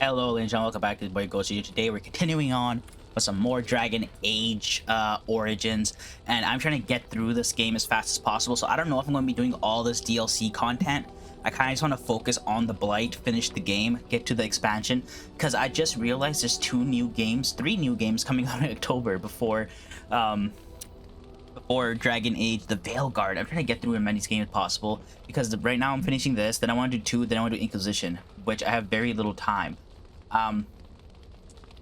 Hello, ladies and gentlemen, welcome back to the boy Ghost. Today we're continuing on with some more Dragon Age Origins, and I'm trying to get through this game as fast as possible. So I don't know if I'm going to be doing all this DLC content. I kind of just want to focus on the Blight, finish the game, get to the expansion, because I just realized there's three new games coming out in October before Dragon Age, the Veilguard. I'm trying to get through as many games as possible because right now I'm finishing this, then I want to do 2, then I want to do Inquisition, which I have very little time. I'm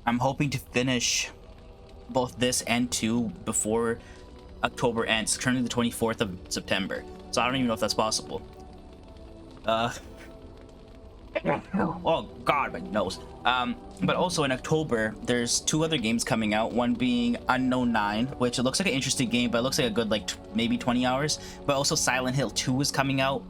hoping to finish both this and 2 before October ends, currently the 24th of September. So I don't even know if that's possible. Oh god, my nose. But also in October, there's 2 other games coming out, one being Unknown 9, which it looks like an interesting game, but it looks like a good, like, maybe 20 hours. But also Silent Hill 2 is coming out.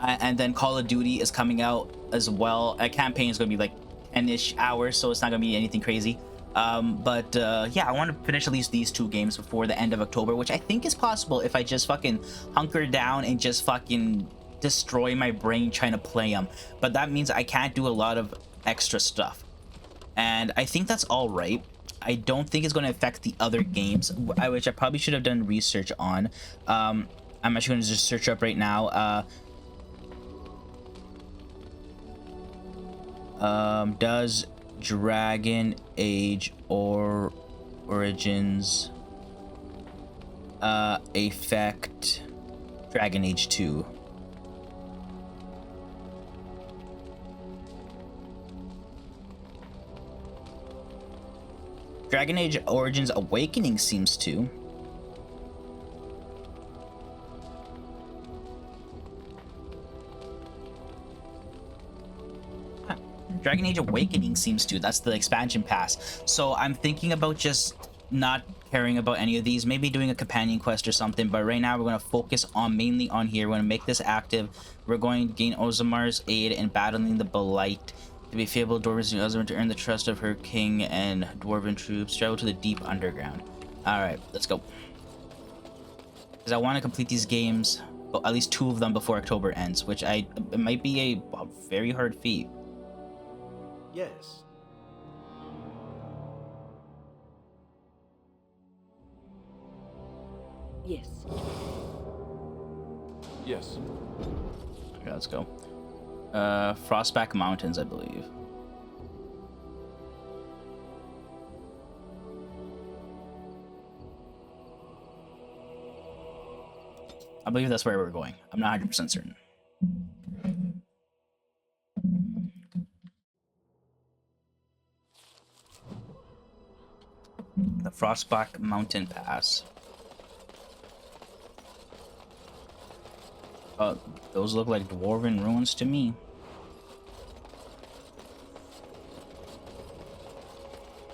And then Call of Duty is coming out as well. A campaign is going to be like 10-ish hours, so it's not going to be anything crazy. Yeah, I want to finish at least these 2 games before the end of October, which I think is possible if I just fucking hunker down and just fucking destroy my brain trying to play them. But that means I can't do a lot of extra stuff, and I think that's all right. I don't think it's going to affect the other games, which I probably should have done research on. I'm actually going to just search up right now. Does Dragon Age Origins affect Dragon Age 2? Dragon Age Origins Awakening seems to. Dragon Age Awakening seems to. That's the expansion pass. So I'm thinking about just not caring about any of these. Maybe doing a companion quest or something. But right now we're going to focus on mainly on here. We're going to make this active. We're going to gain Orzammar's aid in battling the Blight. To be faithful to Dwarven Orzamar, to earn the trust of her king and dwarven troops, travel to the deep underground. Alright, let's go. Because I want to complete these games, at least 2 of them before October ends, which it might be a very hard feat. Yes. Yes. Yes. Okay, let's go. Frostback Mountains, I believe. I believe that's where we're going. I'm not 100% certain. The Frostback Mountain Pass. Those look like dwarven ruins to me.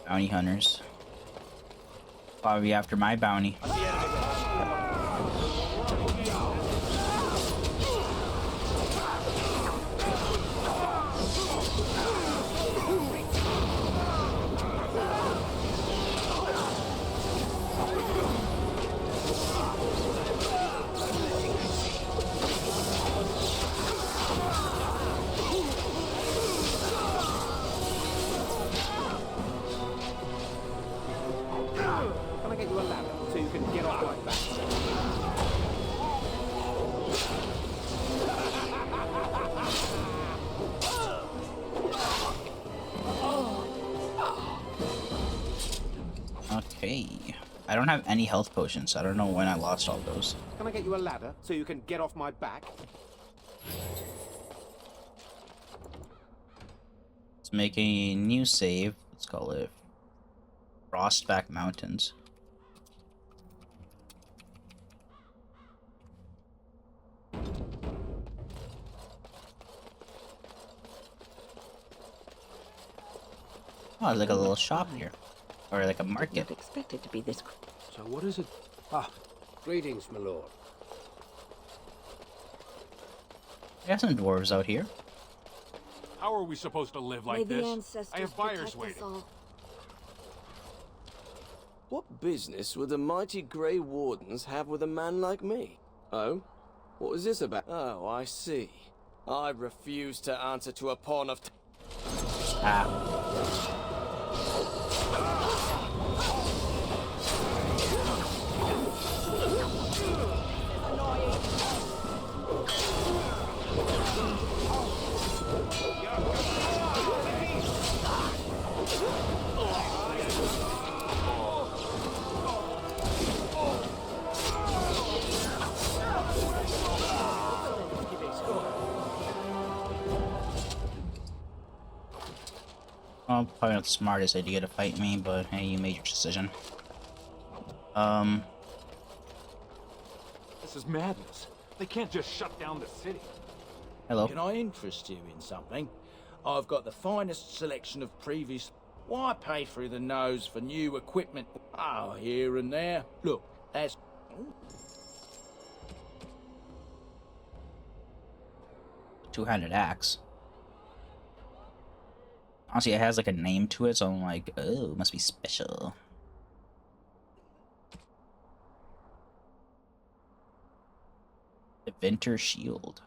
Bounty hunters. Probably after my bounty. Okay, I don't have any health potions, so I don't know when I lost all those. Can I get you a ladder so you can get off my back? Let's make a new save. Let's call it Frostback Mountains. Oh, there's like a little shop here. Or like a market. Not expected to be this. So what is it? Ah, greetings, my lord. We have some dwarves out here. How are we supposed to live like May the this? ancestors I have buyers protect us waiting. all. What business would the mighty Grey Wardens have with a man like me? Oh? What was this about? Oh, I see. I refuse to answer to a pawn of... Ah. Well, probably not the smartest idea to fight me, but hey, you made your decision. This is madness. They can't just shut down the city. Hello. Can I interest you in something? I've got the finest selection of previous... Why pay through the nose for new equipment? Oh, here and there. Look, that's... Two-handed axe. Honestly, it has like a name to it, so I'm like, oh, it must be special. Inventor Shield.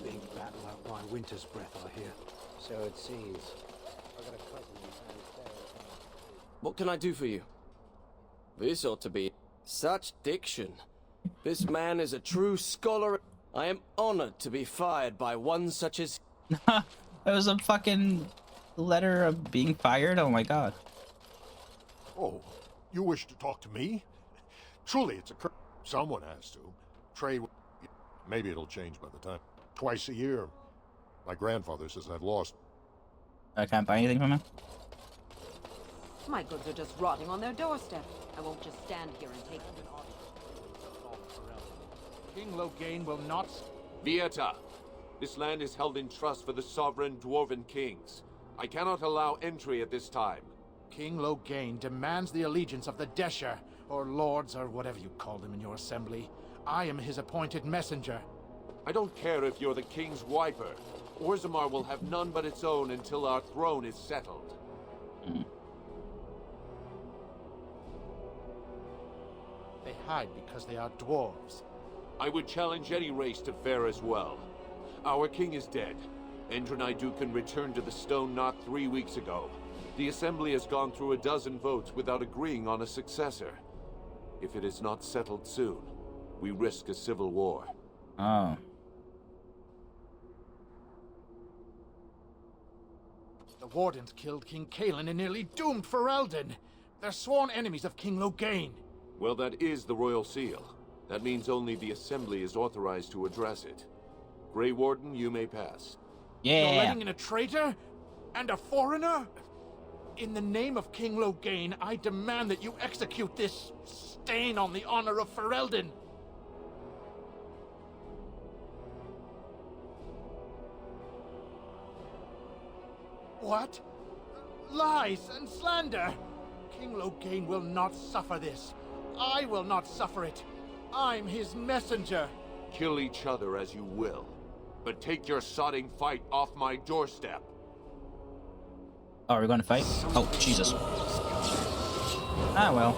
Big battle out by Winter's Breath, I hear. So it seems. I've got a cousin who sounds there. What can I do for you? This ought to be such diction. This man is a true scholar. I am honored to be fired by one such as... It was a fucking letter of being fired? Oh my god. Oh, you wish to talk to me? Truly, it's a curse. Someone has to. Trade... Maybe it'll change by the time. Twice a year. My grandfather says I've lost. I can't buy anything from him? My goods are just rotting on their doorstep. I won't just stand here and take them. King Logain will not... Vieta, this land is held in trust for the sovereign dwarven kings. I cannot allow entry at this time. King Logain demands the allegiance of the Desher, or lords, or whatever you call them in your assembly. I am his appointed messenger. I don't care if you're the king's wiper. Orzammar will have none but its own until our throne is settled. They hide because they are dwarves. I would challenge any race to fare as well. Our king is dead. Endrenai Dukan returned to the Stone Knot 3 weeks ago. The Assembly has gone through a dozen votes without agreeing on a successor. If it is not settled soon, we risk a civil war. Oh. The Wardens killed King Kaelin and nearly doomed Ferelden. They're sworn enemies of King Logain. Well, that is the Royal Seal. That means only the Assembly is authorized to address it. Grey Warden, you may pass. You're Yeah. letting in a traitor? And a foreigner? In the name of King Logain, I demand that you execute this stain on the honor of Ferelden. What? Lies and slander! King Logain will not suffer this. I will not suffer it. I'm his messenger. Kill each other as you will. But take your sodding fight off my doorstep. Oh, are we going to fight? Oh, Jesus. Ah, well.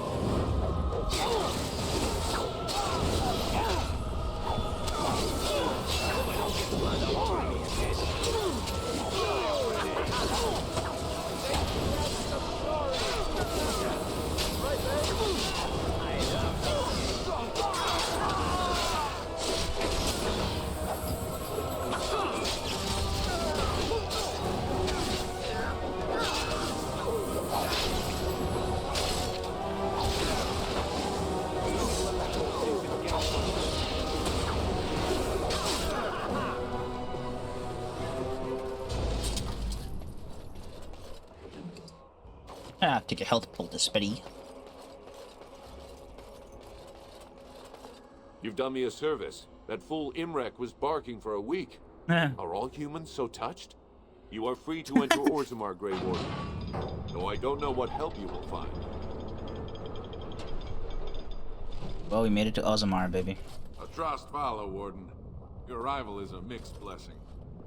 Ah, take a health pull to Spitty. You've done me a service. That fool Imrek was barking for a week. Eh. Are all humans so touched? You are free to enter Orzammar, Grey Warden. Though I don't know what help you will find. Well, we made it to Orzammar, baby. A trust follow, Warden. Your arrival is a mixed blessing.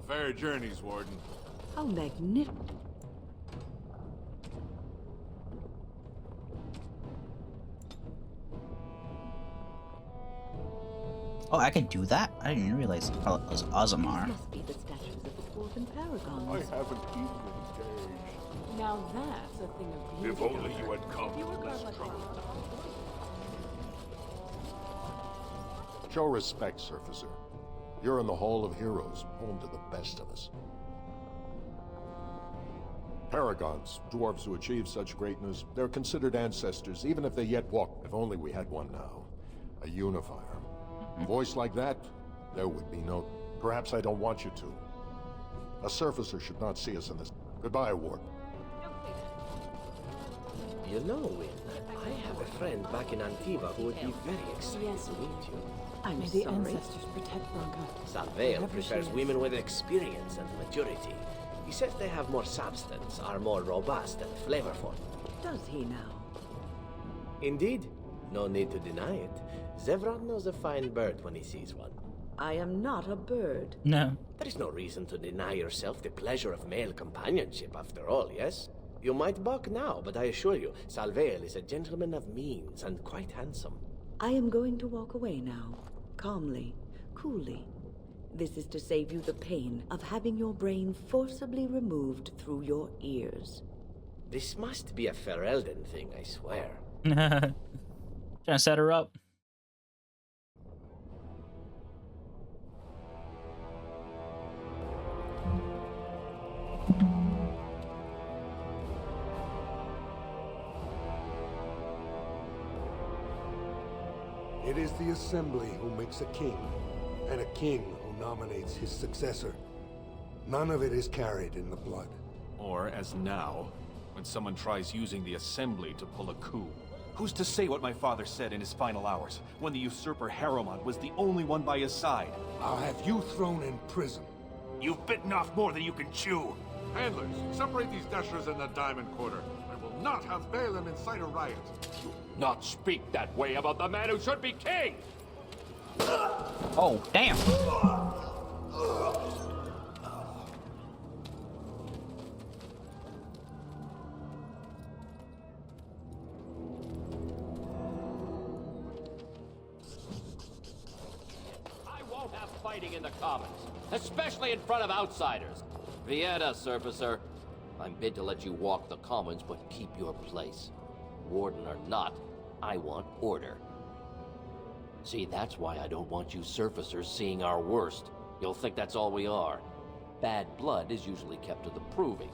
Fair journeys, Warden. How magnificent. Oh, I can do that? I didn't even realize it was Orzammar. These must be the statues of the dwarven paragons. I haven't even engaged. Now that's a thing of beauty. If only you had come You were to less carved like trouble. Show respect, Surfacer. You're in the Hall of Heroes, home to the best of us. Paragons, dwarves who achieve such greatness, they're considered ancestors, even if they yet walk. If only we had one now. A unifier. A voice like that, there would be no... Perhaps I don't want you to. A Surfacer should not see us in this... Goodbye, Warden. You know, Win, I have a friend back in Antiva who would be very excited to meet you. I'm May sorry. the ancestors protect Branka. Salvail prefers women with experience and maturity. He says they have more substance, are more robust and flavorful. Does he now? Indeed. No need to deny it. Zevran knows a fine bird when he sees one. I am not a bird. No. There is no reason to deny yourself the pleasure of male companionship, after all, yes? You might balk now, but I assure you, Salvail is a gentleman of means and quite handsome. I am going to walk away now. Calmly, coolly. This is to save you the pain of having your brain forcibly removed through your ears. This must be a Ferelden thing, I swear. Trying to set her up. It is the Assembly who makes a king, and a king who nominates his successor. None of it is carried in the blood. Or, as now, when someone tries using the Assembly to pull a coup. Who's to say what my father said in his final hours, when the usurper Harrowmont was the only one by his side? I'll have you thrown in prison. You've bitten off more than you can chew. Handlers, separate these dashers in the diamond quarter. I will not have Balaam incite a riot. Not speak that way about the man who should be king! Oh, damn. I won't have fighting in the Commons, especially in front of outsiders. Vienna, Surfacer. I'm bid to let you walk the Commons, but keep your place. Warden or not, I want order. See, that's why I don't want you Surfacers seeing our worst. You'll think that's all we are. Bad blood is usually kept to the proving.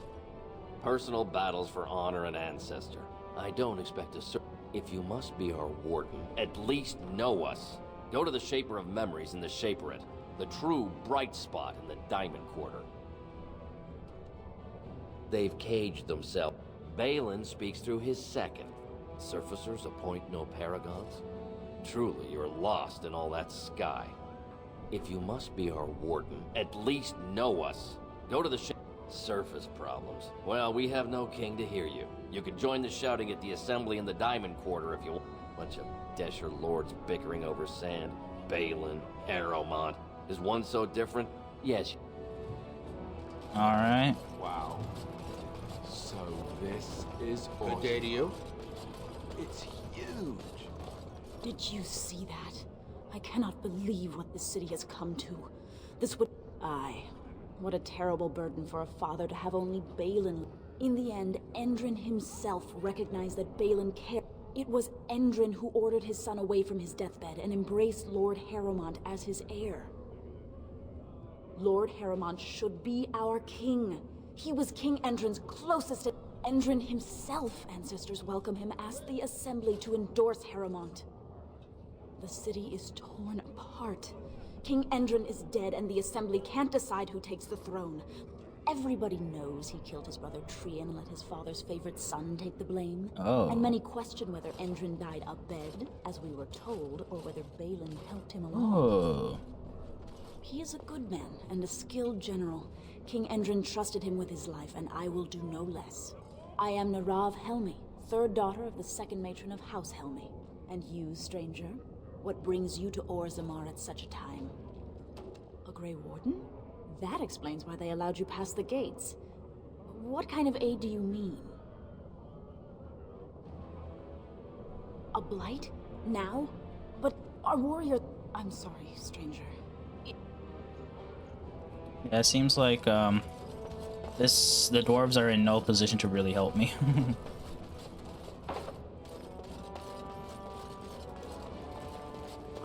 Personal battles for honor and ancestor. I don't expect a If you must be our warden, at least know us. Go to the Shaper of Memories in the Shaperate, the true bright spot in the Diamond Quarter. They've caged themselves. Balin speaks through his second. Surfacers appoint no paragons? Truly, you're lost in all that sky. If you must be our warden, at least know us. Go to the surface problems. Well, we have no king to hear you. You can join the shouting at the assembly in the Diamond Quarter if you want. Bunch of Desher lords bickering over sand. Balin, Harrowmont. Is one so different? Yes. Alright. Wow. So this is awesome. Good day to you. It's huge. Did you see that? I cannot believe what this city has come to. This would... Aye. What a terrible burden for a father to have only Balin. In the end, Endrin himself recognized that Balin cared. It was Endrin who ordered his son away from his deathbed and embraced Lord Harrowmont as his heir. Lord Harrowmont should be our king. He was King Endrin's closest... Endrin himself, ancestors welcome him, asked the Assembly to endorse Harrowmont. The city is torn apart. King Endrin is dead and the Assembly can't decide who takes the throne. Everybody knows he killed his brother Trian and let his father's favorite son take the blame. Oh. And many question whether Endrin died abed, as we were told, or whether Balin helped him along. Oh. He is a good man and a skilled general. King Endrin trusted him with his life, and I will do no less. I am Narav Helmi, third daughter of the second matron of House Helmi. And you, stranger, what brings you to Orzammar at such a time? A Grey Warden? That explains why they allowed you past the gates. what kind of aid do you mean? A blight? Now? But our warrior... I'm sorry, stranger. Yeah, it seems like the dwarves are in no position to really help me.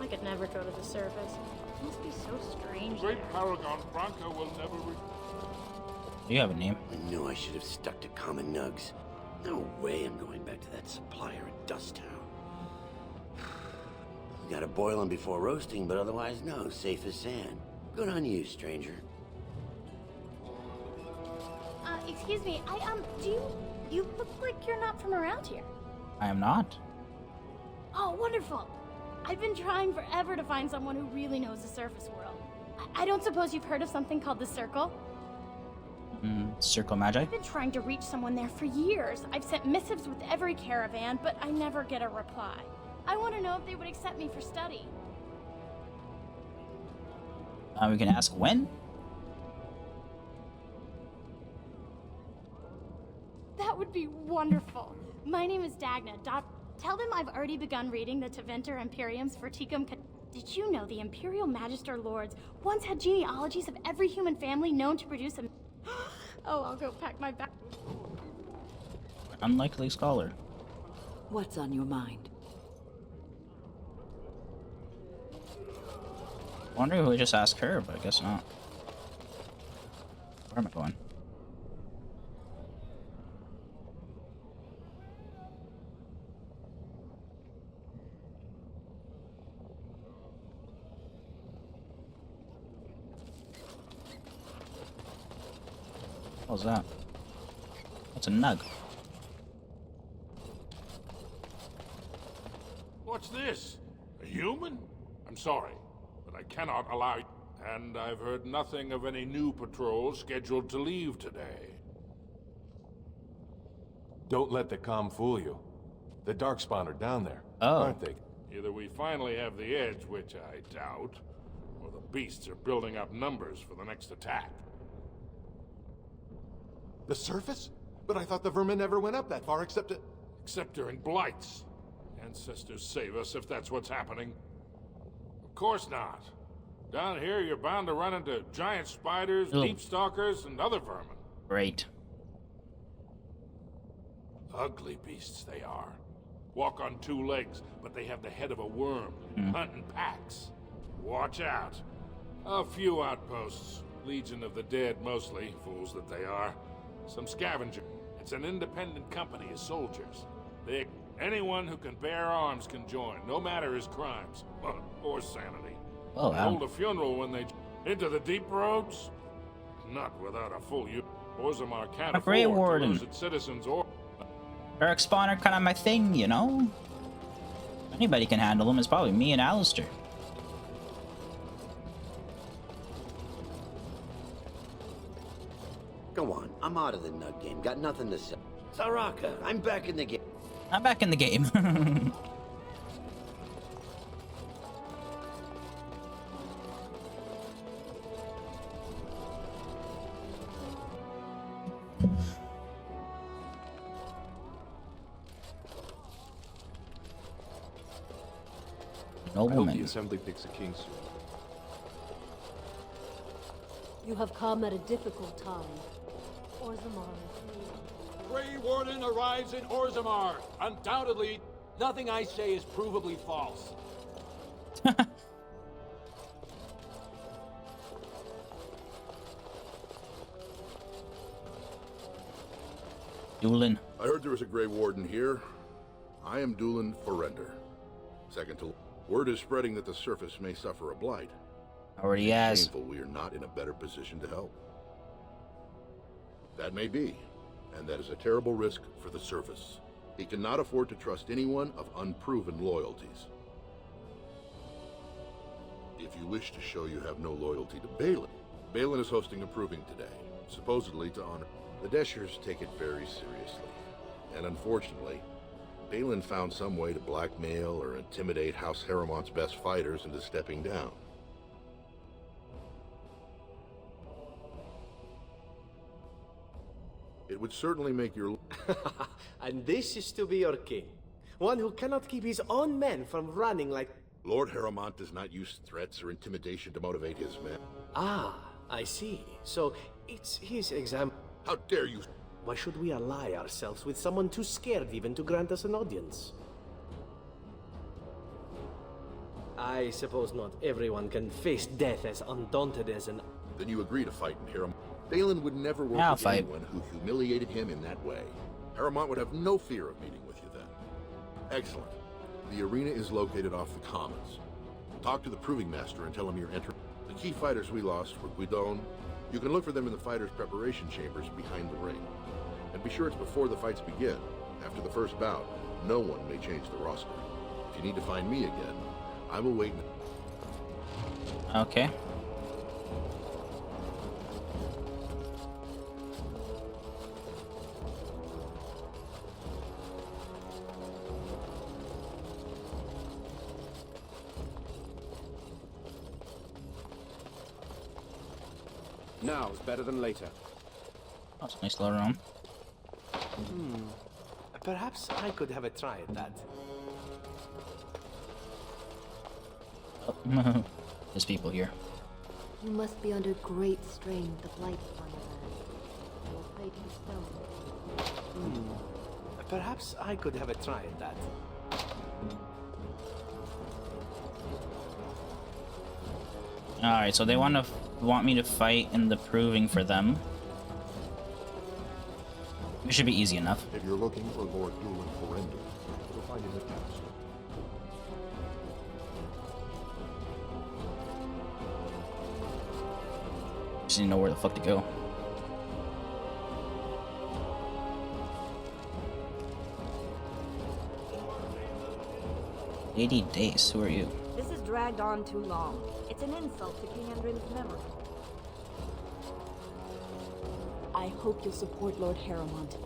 I could never go to the surface. It must be so strange. Great Paragon Branca will never You have a name. I knew I should have stuck to common nugs. No way I'm going back to that supplier at Dust Town. Gotta boil them before roasting, but otherwise no, safe as sand. Good on you, stranger. Excuse me, you look like you're not from around here. I am not. Oh, wonderful. I've been trying forever to find someone who really knows the surface world. I don't suppose you've heard of something called the Circle? Circle Magi? I've been trying to reach someone there for years. I've sent missives with every caravan, but I never get a reply. I want to know if they would accept me for study. We can ask when? That would be wonderful. My name is Dagna. Tell them I've already begun reading the Teventer Imperiums for Ticum. Did you know the Imperial Magister Lords once had genealogies of every human family known to produce a... Oh, I'll go pack my bag. Unlikely scholar. What's on your mind? Wondering if we just ask her, but I guess not. Where am I going? What's that? That's a nug. What's this? A human? I'm sorry, but I cannot allow you. And I've heard nothing of any new patrols scheduled to leave today. Don't let the comm fool you. The Darkspawn are down there, Oh. aren't they? Either we finally have the edge, which I doubt, or the beasts are building up numbers for the next attack. The surface? But I thought the vermin never went up that far except to... Except during blights. Ancestors save us if that's what's happening. Of course not. Down here, you're bound to run into giant spiders, deep stalkers, and other vermin. Great. Ugly beasts they are. Walk on two legs, but they have the head of a worm. Hunt in packs. Watch out. A few outposts. Legion of the Dead mostly, fools that they are. Some scavenger. It's an independent company of soldiers. Anyone who can bear arms can join, no matter his crimes, or sanity. Oh, They wow. hold a funeral when they... Into the deep roads? Not without a full unit. Orzammar can't A Grey afford to Warden. lose its citizens or... Dark Spawn are kind of my thing, you know? Anybody can handle them. It's probably me and Alistair. Go on, I'm out of the nug game. Got nothing to say. Saraka, I'm back in the game. I'm back in the game. I hope Nobleman. the assembly picks a king soon. You have come at a difficult time. Orzammar. Grey Warden arrives in Orzammar. Undoubtedly, nothing I say is provably false. Doolin. I heard there was a Grey Warden here. I am Doolin Ferelden. Second to... Word is spreading that the surface may suffer a blight. Already has. Shameful we are not in a better position to help. That may be, and that is a terrible risk for the surface. He cannot afford to trust anyone of unproven loyalties. If you wish to show you have no loyalty to Balin, Balin is hosting a proving today, supposedly to honor. The Deshers take it very seriously, and unfortunately, Balin found some way to blackmail or intimidate House Harrowmont's best fighters into stepping down. would certainly make your... And this is to be your king. One who cannot keep his own men from running like... Lord Harrowmont does not use threats or intimidation to motivate his men. Ah, I see. So, it's his exam... How dare you... Why should we ally ourselves with someone too scared even to grant us an audience? I suppose not everyone can face death as undaunted as an... Then you agree to fight in Harrowmont. Balin would never work with anyone who humiliated him in that way. Harrowmont would have no fear of meeting with you then. Excellent. The arena is located off the Commons. Talk to the Proving Master and tell him you're entering. The key fighters we lost were Guidon. You can look for them in the fighters' preparation chambers behind the ring. And be sure it's before the fights begin. After the first bout, no one may change the roster. If you need to find me again, I'm awaiting. Okay. Now is better than later. That's a nice little room. Perhaps I could have a try at that. There's people here. You must be under great strain with the Blight upon your land. I will pray to the stone. Perhaps I could have a try at that. Alright, so they want me to fight in the Proving for them. It should be easy enough. If you're looking for Lord Dulan Ferelden, you'll find him at Castle. Just need to know where the fuck to go. "80 days, who are you?" This has dragged on too long. It's an insult to King Endrin's memory. I hope you'll support Lord Harrowmont.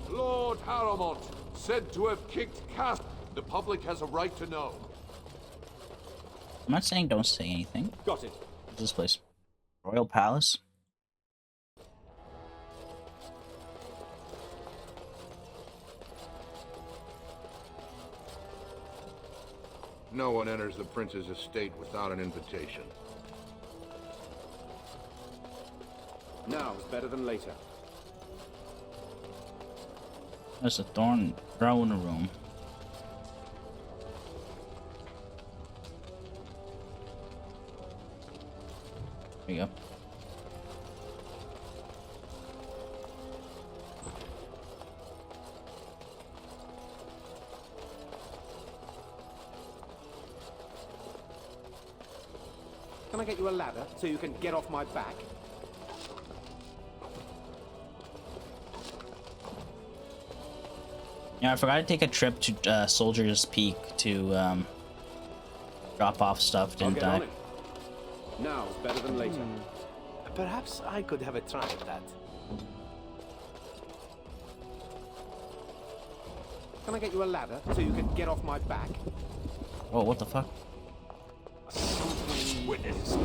Lord Harrowmont, said to have kicked Cast. The public has a right to know. I'm not saying don't say anything. Got it. What's this place? Royal Palace? No one enters the prince's estate without an invitation. Now is better than later. There's a throne room. There you go. Can I get you a ladder so you can get off my back? Yeah, I forgot to take a trip to Soldier's Peak to drop off stuff, didn't I? Now is better than later. Perhaps I could have a try at that. Can I get you a ladder so you can get off my back? Oh, what the fuck? Witness.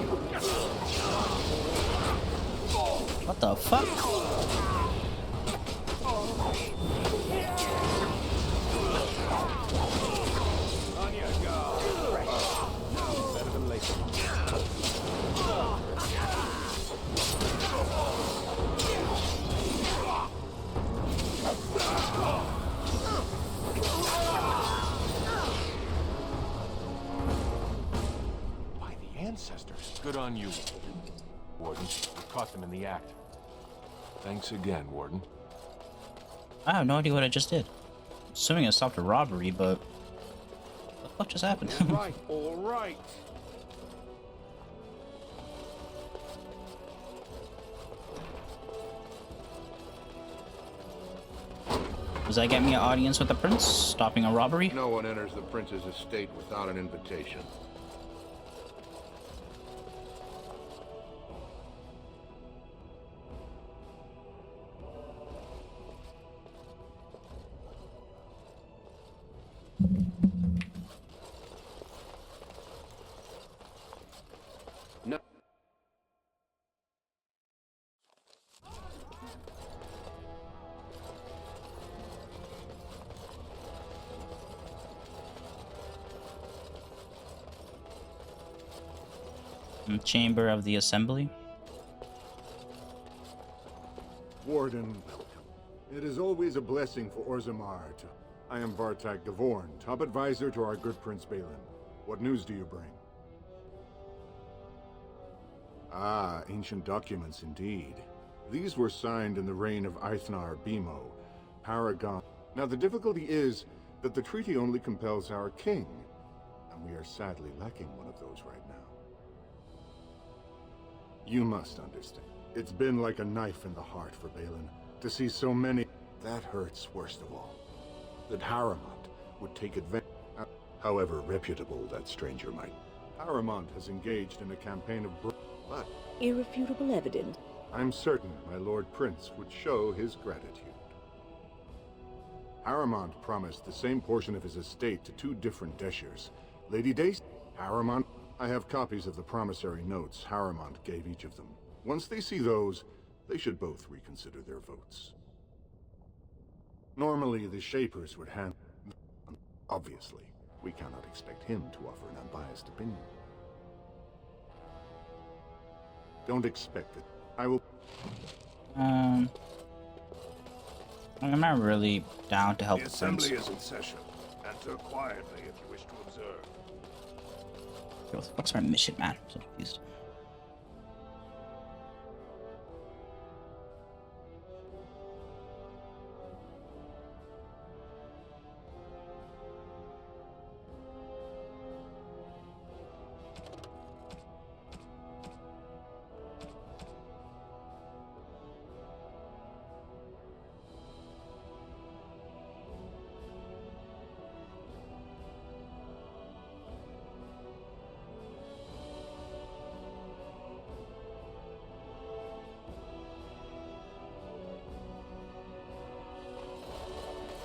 What the fuck? On your go. Better than later. By the ancestors. Good on you, Warden. You caught them in the act. Thanks again, Warden. I have no idea what I just did. Assuming I stopped a robbery, but what the fuck just happened? All right. Does that get me an audience with the prince? Stopping a robbery? No one enters the prince's estate without an invitation. No. Chamber of the Assembly. Warden, welcome. It is always a blessing for Orzammar to... I am Vartak Gavorn, top advisor to our good Prince Balin. What news do you bring? Ah, ancient documents indeed. These were signed in the reign of Eithnar Bimo, Paragon. Now the difficulty is that the treaty only compels our king, and we are sadly lacking one of those right now. You must understand. It's been like a knife in the heart for Balin to see so many. That hurts worst of all. That Harrowmont would take advantage. However reputable that stranger might. Harrowmont has engaged in a campaign of but Irrefutable evidence. I'm certain my Lord Prince would show his gratitude. Harrowmont promised the same portion of his estate to two different Deshers. Lady Dace, Harrowmont. I have copies of the promissory notes Harrowmont gave each of them. Once they see those, they should both reconsider their votes. Normally, the Shapers would hand... Obviously, we cannot expect him to offer an unbiased opinion. Don't expect it. I will... I'm not really down to help The the assembly Prince. is in session. Enter quietly if you wish to observe. What the fuck's my mission, man? I'm so confused.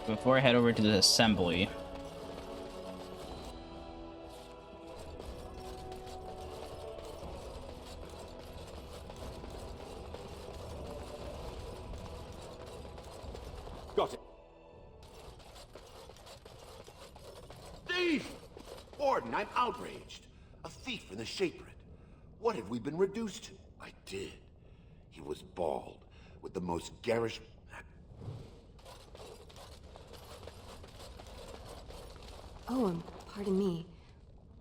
Before I head over to the assembly, Got it. Thief! Warden, I'm outraged. A thief and a Shapered. What have we been reduced to? I did. He was bald, with the most garish... Oh, pardon me.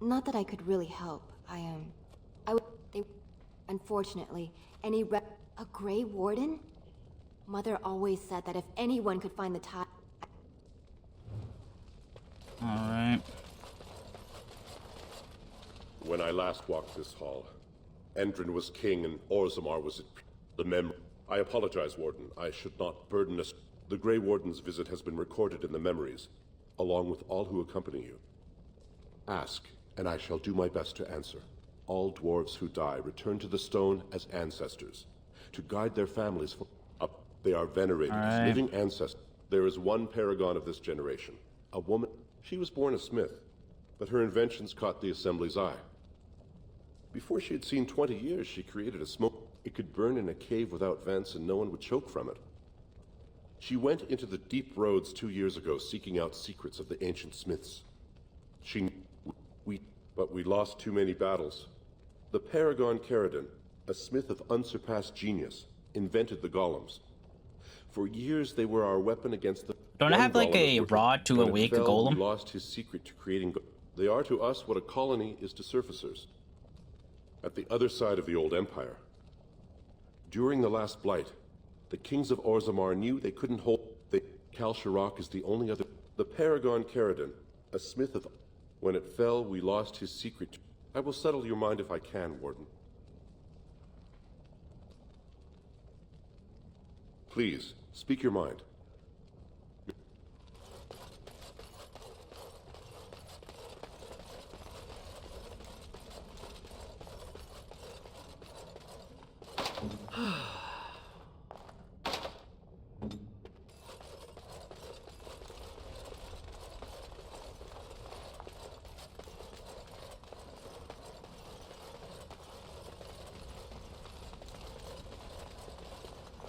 Not that I could really help. Unfortunately, a Grey Warden? Mother always said that if anyone could find the tie... alright. When I last walked this hall, Endrin was king and Orzammar was the memory. I apologize, Warden. I should not burden us. The Grey Warden's visit has been recorded in the memories, along with all who accompany you. Ask, and I shall do my best to answer. All dwarves who die return to the stone as ancestors, to guide their families up. They are venerated as living ancestors. There is one paragon of this generation, a woman. She was born a smith, but her inventions caught the Assembly's eye. Before she had seen 20 years, she created a smoke. It could burn in a cave without vents and no one would choke from it. She went into the deep roads 2 years ago, seeking out secrets of the ancient smiths. But we lost too many battles. The Paragon Ferelden, a smith of unsurpassed genius, invented the golems. For years, they were our weapon against the... Don't I have like a rod to awake a golem? He lost his secret to creating... They are to us what a colony is to surfacers. At the other side of the old empire. During the last Blight, the kings of Orzammar knew they couldn't hold... Kal Sharok is the only other... The Paragon Ferelden, a smith of... When it fell, we lost his secret. I will settle your mind if I can, Warden. Please, speak your mind.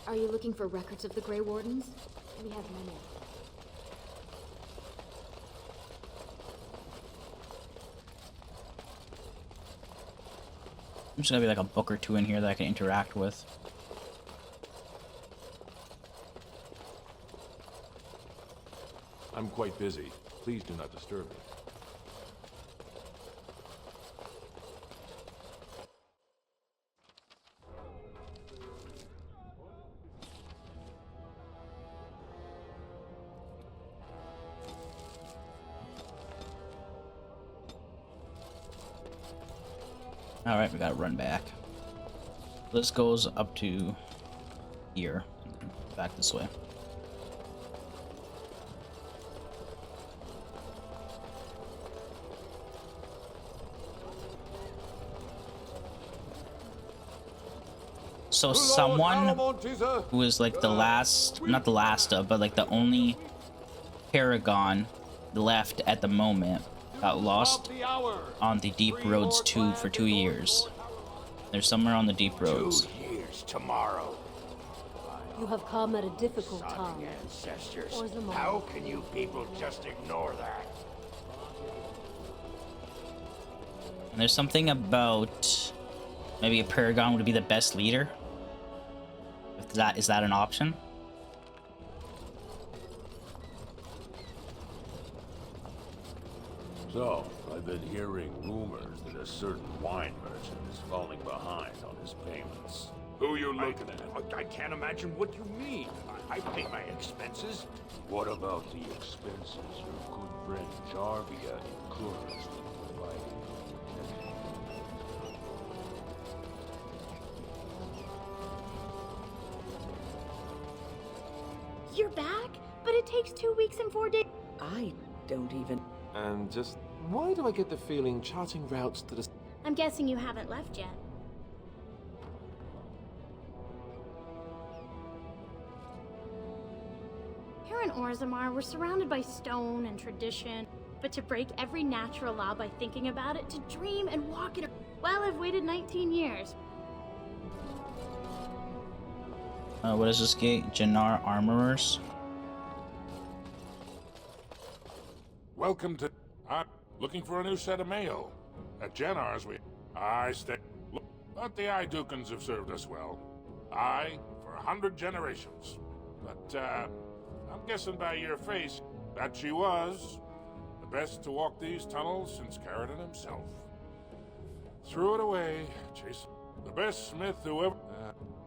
Are you looking for records of the Grey Wardens? We have many. There's gonna be like a book or two in here that I can interact with. I'm quite busy. Please do not disturb me. Alright, we gotta run back. This goes up to here. Back this way. So someone who is like the last, not the last of, but like the only Paragon left at the moment got lost on the Deep Roads 2 for 2 years. They're somewhere on the Deep Roads. 2 years tomorrow. You have come at a difficult time. Ancestors. Orzammar. How can you people just ignore that? And there's something about maybe a Paragon would be the best leader. Is that an option? So, I've been hearing rumors that a certain wine merchant is falling behind on his payments. Who you looking at? I can't imagine what you mean. I pay my expenses. What about the expenses your good friend Jarvia incurs with providing? You're back? But it takes 2 weeks and 4 days. I don't even... And just why do I get the feeling charting routes to the... I'm guessing you haven't left yet. Here in Orzammar, we're surrounded by stone and tradition, but to break every natural law by thinking about it, to dream and walk in... Well, I've waited 19 years. What is this gate? Jannar Armorers? Welcome to... I'm looking for a new set of mail. At Jannar's, I stay... But the Idukans have served us well. For 100 generations. But, I'm guessing by your face that she was the best to walk these tunnels since Ferelden himself. Threw it away, chasing the best smith who ever...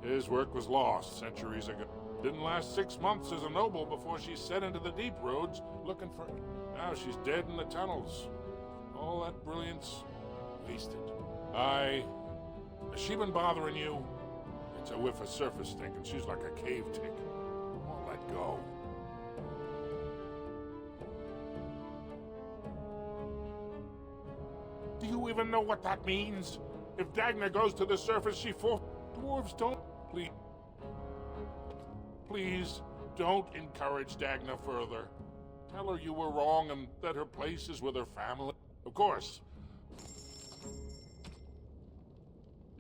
his work was lost centuries ago. Didn't last 6 months as a noble before she set into the Deep Roads looking for... Now she's dead in the tunnels. All that brilliance, wasted. Has she been bothering you? It's a whiff of surface stink, and she's like a cave tick. Won't let go. Do you even know what that means? If Dagna goes to the surface, she falls. Dwarves don't... Please... Please, don't encourage Dagna further. Tell her you were wrong and that her place is with her family. Of course.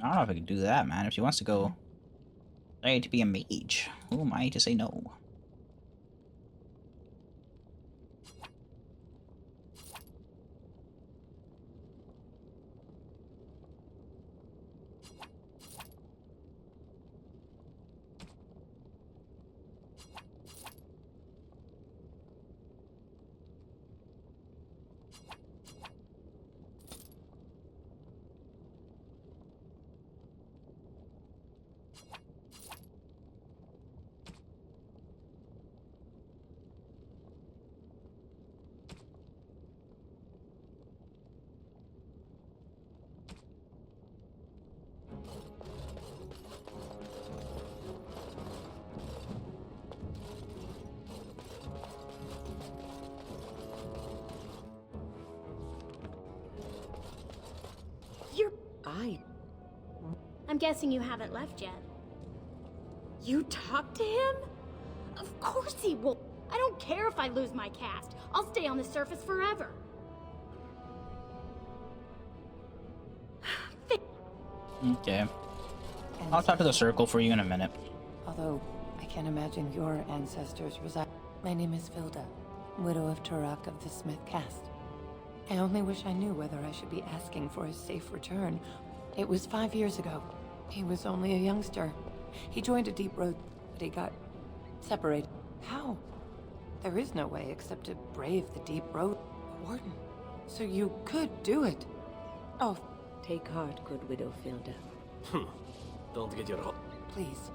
I don't know if I can do that, man. If she wants to go... I need to be a mage. Who am I to say no? I'm guessing you haven't left yet. You talked to him? Of course he will. I don't care if I lose my caste. I'll stay on the surface forever. Okay. I'll talk to the circle for you in a minute. Although I can't imagine your ancestors reside. My name is Vilda, widow of Turak of the Smith caste. I only wish I knew whether I should be asking for his safe return It was 5 years ago. He was only a youngster. He joined a deep road, but he got separated. How? There is no way except to brave the deep road, Warden. So you could do it. Oh. Take heart, good widow Filda. Don't get your hopes. Please.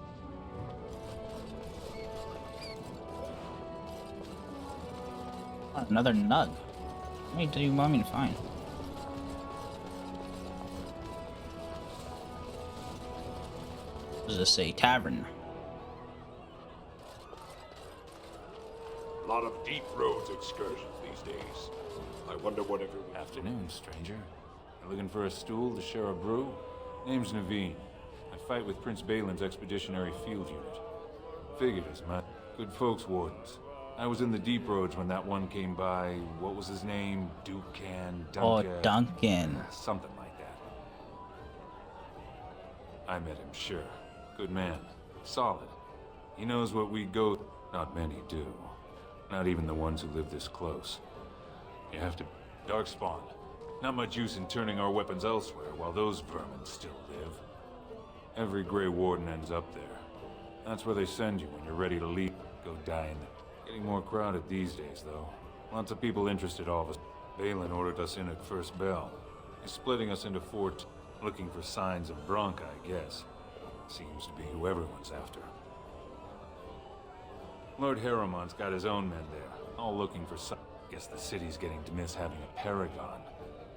Another nug. How many do you want me to find? What does this say? Tavern. A lot of deep roads excursions these days. I wonder what everyone... Afternoon, stranger. You looking for a stool to share a brew? Name's Naveen. I fight with Prince Balin's expeditionary field unit. Figured as much. Good folks, Wardens. I was in the deep roads when that one came by. What was his name? Duncan? Oh, Duncan. Something like that. I met him, sure. Good man. Solid. He knows what we go... Not many do. Not even the ones who live this close. You have to... Darkspawn. Not much use in turning our weapons elsewhere while those vermin still live. Every Grey Warden ends up there. That's where they send you when you're ready to leave. Go die in there. Getting more crowded these days, though. Lots of people interested all of us. Balin ordered us in at first bell. He's splitting us into 4 looking for signs of Bronca, I guess. Seems to be who everyone's after. Lord Harrowmont's got his own men there, all looking for some... Guess the city's getting to miss having a paragon.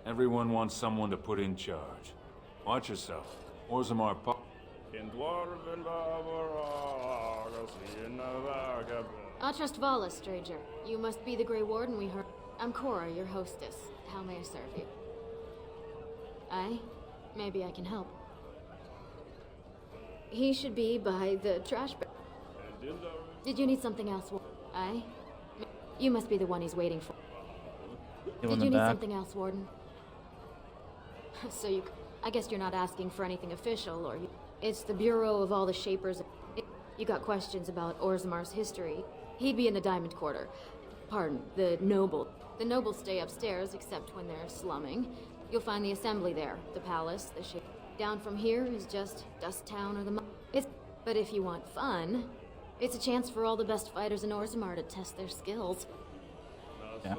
Everyone wants someone to put in charge. Watch yourself. Orzammar I trust Vala, stranger. You must be the Grey Warden we heard. I'm Cora, your hostess. How may I serve you? Aye? Maybe I can help. He should be by the trash bin. Did you need something else? Aye? You must be the one he's waiting for. Did you need something else, Warden? So you... I guess you're not asking for anything official, or you... It's the Bureau of all the Shapers. You got questions about Orzammar's history. He'd be in the Diamond Quarter. Pardon, the Noble. The Nobles stay upstairs, except when they're slumming. You'll find the Assembly there, the Palace, the ship. Down from here is just Dust Town or the... But if you want fun, it's a chance for all the best fighters in Orzammar to test their skills. Yeah.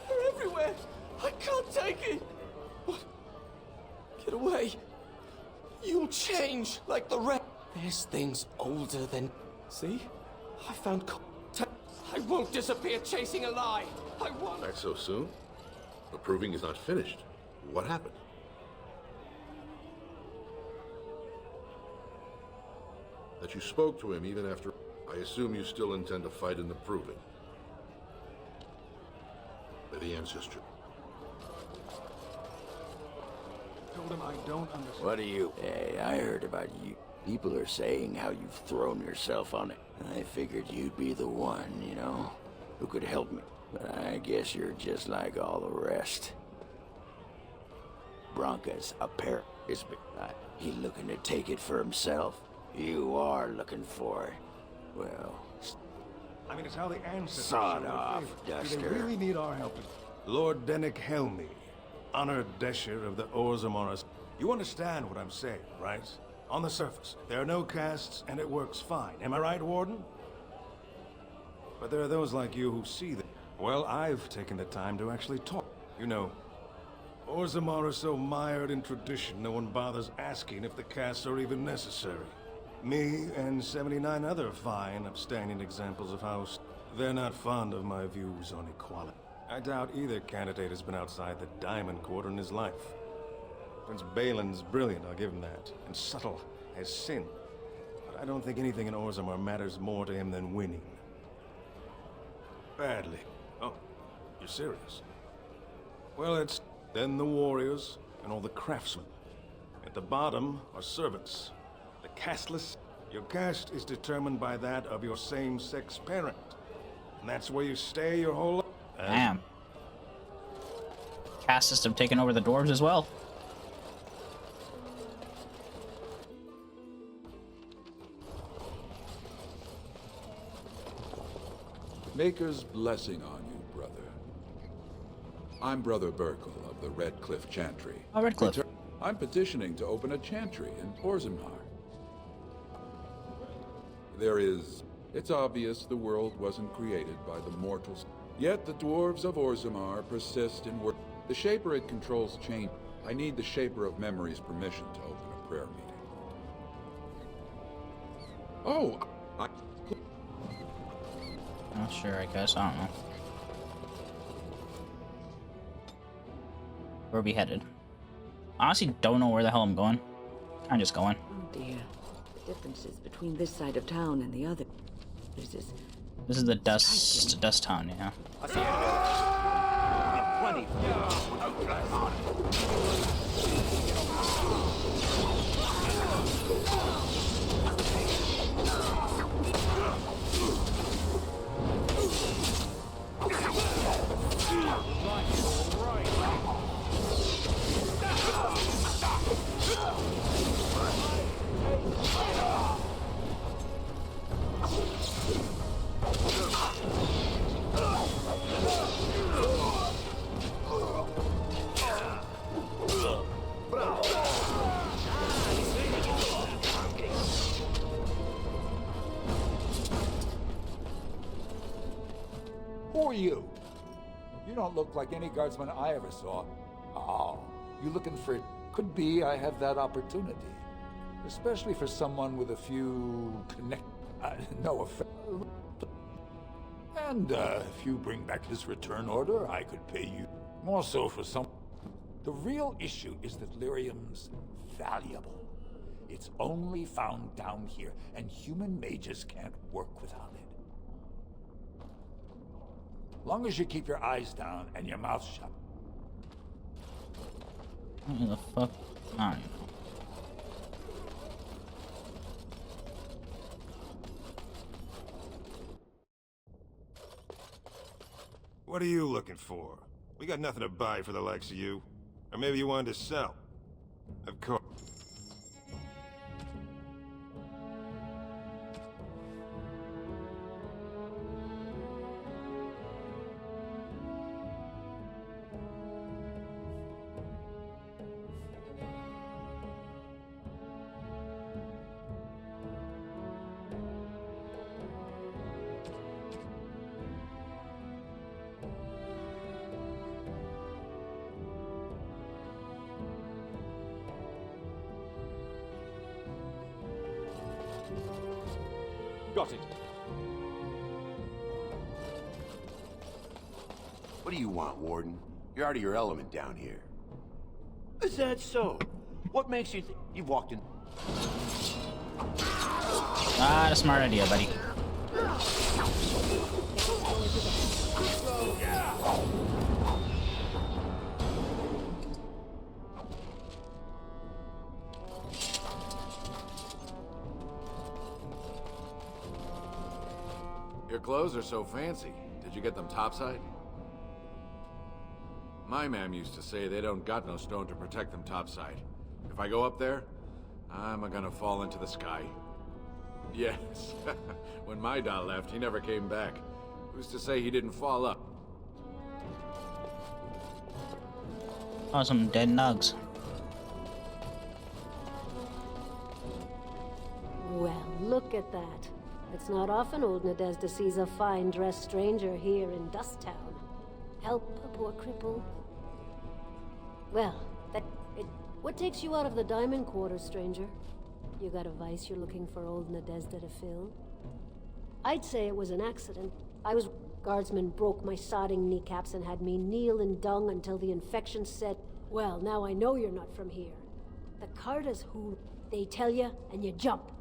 They're everywhere! I can't take it! What? Get away! You'll change like the rest. There's things older than... See? I found... I won't disappear chasing a lie! I won't... Back so soon? The proving is not finished. What happened? That you spoke to him even after... I assume you still intend to fight in the proving. By the ancestor. Told him I don't understand. What are you? Hey, I heard about you. People are saying how you've thrown yourself on it. I figured you'd be the one, you know, who could help me. But I guess you're just like all the rest. Bronca's a pair. He looking to take it for himself. You are looking for it. Well... I mean, it's how the ancestors... Sod off, Duster. Do they really need our help? Lord Dennick Helmy, honored Desher of the Orzammar. You understand what I'm saying, right? On the surface, there are no castes, and it works fine. Am I right, Warden? But there are those like you who see that. Well, I've taken the time to actually talk. You know, Orzammar is so mired in tradition, no one bothers asking if the castes are even necessary. Me and 79 other fine, upstanding examples of how they're not fond of my views on equality. I doubt either candidate has been outside the Diamond Quarter in his life. Prince Balin's brilliant, I'll give him that, and subtle as sin. But I don't think anything in Orzammar matters more to him than winning. Badly. Oh, you're serious? Well, it's then the warriors and all the craftsmen. At the bottom are servants. The casteless. Your caste is determined by that of your same-sex parent. And that's where you stay your whole life. Damn. Caste system taking over the dwarves as well. Maker's blessing on you, brother. I'm Brother Burkle of the Red Cliff Chantry. Oh, Red Cliff. I'm petitioning to open a chantry in Orzammar. It's obvious the world wasn't created by the mortals. Yet the dwarves of Orzammar persist in work. The Shaper controls change. I need the Shaper of Memory's permission to open a prayer meeting. Oh, Not sure, I guess. I don't know. Where are we headed? Honestly, don't know where the hell I'm going. I'm just going. Oh dear. The differences between this side of town and the other. This is the dust town, yeah. I see Who are you? You don't look like any guardsman I ever saw. Oh, you looking for... Could be I have that opportunity. Especially for someone with a few no offense. And if you bring back his return order, I could pay you more so for some... The real issue is that lyrium's valuable. It's only found down here, and human mages can't work without it. Long as you keep your eyes down and your mouth shut. What the fuck? I don't know. What are you looking for? We got nothing to buy for the likes of you. Or maybe you wanted to sell. Of course. Got it. What do you want, Warden? You're out of your element down here. Is that so? What makes you think you've walked in? Not a smart idea, buddy. Your clothes are so fancy. Did you get them topside? My mam used to say they don't got no stone to protect them topside. If I go up there, I'm gonna fall into the sky. Yes. When my dad left, he never came back. Who's to say he didn't fall up? Oh, some dead nugs. Well, look at that. It's not often old Nadezhda sees a fine-dressed stranger here in Dust Town. Help a poor cripple. Well, what takes you out of the Diamond Quarter, stranger? You got a vice you're looking for old Nadezhda to fill? I'd say it was an accident. Guardsmen broke my sodding kneecaps and had me kneel in dung until the infection set. Well, now I know you're not from here. The Carters who... They tell you, and you jump.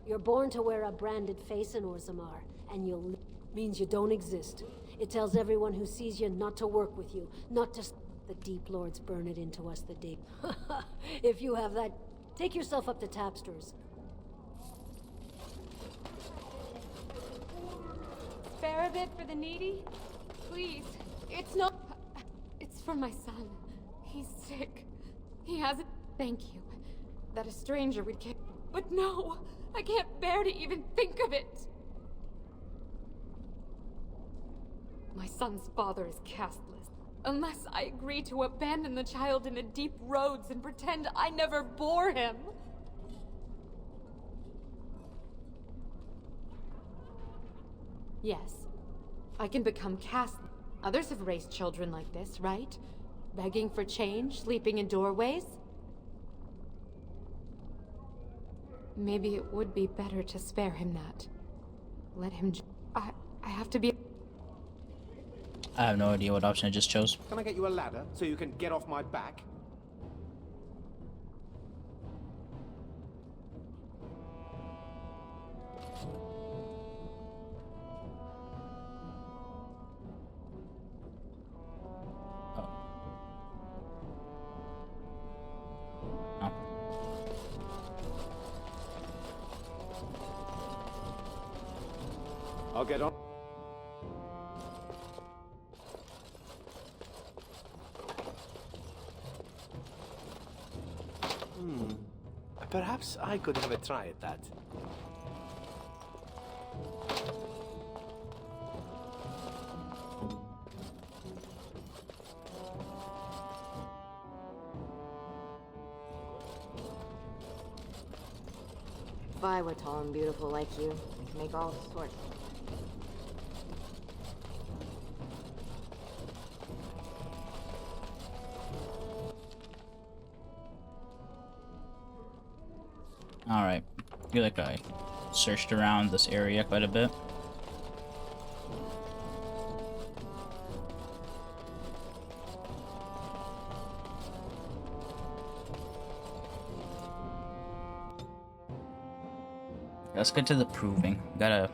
You're born to wear a branded face in Orzammar, and means you don't exist. It tells everyone who sees you not to work with you, not to... The Deep Lords burn it into us the day. If you have that, take yourself up to Tapster's. Spare a bit for the needy? Please. It's not... It's for my son. He's sick. He hasn't... Thank you. That a stranger would care. But no! I can't bear to even think of it! My son's father is castless. Unless I agree to abandon the child in the deep roads and pretend I never bore him. Yes, I can become cast. Others have raised children like this, right? Begging for change, sleeping in doorways. Maybe it would be better to spare him that. Let him. I have to be. I have no idea what option I just chose. Can I get you a ladder so you can get off my back? I'll get on. Perhaps I could have a try at that. If I were tall and beautiful like you, I could make all sorts. Alright. I feel like I searched around this area quite a bit. Let's get to the proving. Gotta